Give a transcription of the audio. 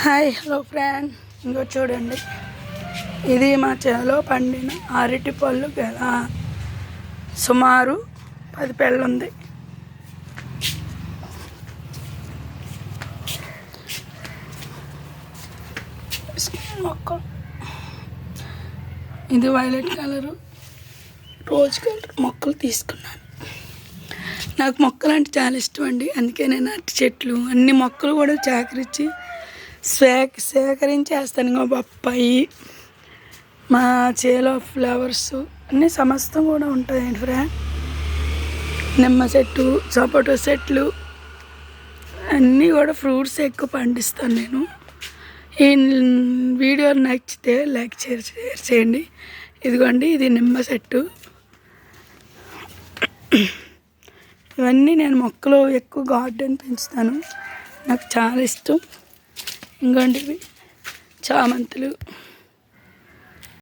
Hi hello friend, ఇంకో చూడండి, ఇది మా చేలో పండిన అరటి పళ్ళు గల సుమారు 10 పెళ్ళు ఉంది. మొక్కలు ఇది వైలెట్ కలరు, రోజ్ కలర్ మొక్కలు తీసుకున్నాను. నాకు మొక్కలు అంటే చాలా ఇష్టం అండి. అందుకే నేను అరటి చెట్లు అన్ని మొక్కలు కూడా సేకరించి వేస్తాను. ఇంకా బొప్పాయి, మా చేలో ఫ్లవర్స్ అన్నీ సమస్తం కూడా ఉంటాయండి ఫ్రెండ్. నిమ్మ చెట్టు, సపోటా చెట్లు అన్నీ కూడా ఫ్రూట్స్ ఎక్కువ పండిస్తాను నేను. ఈ వీడియో నచ్చితే లైక్ షేర్ చేయండి. ఇదిగోండి, ఇది నిమ్మ చెట్టు. ఇవన్నీ నేను మొక్కలు ఎక్కువ గార్డెన్ పెంచుతాను, నాకు చాలా ఇష్టం. ఇంకోండి, ఇవి చామంతులు.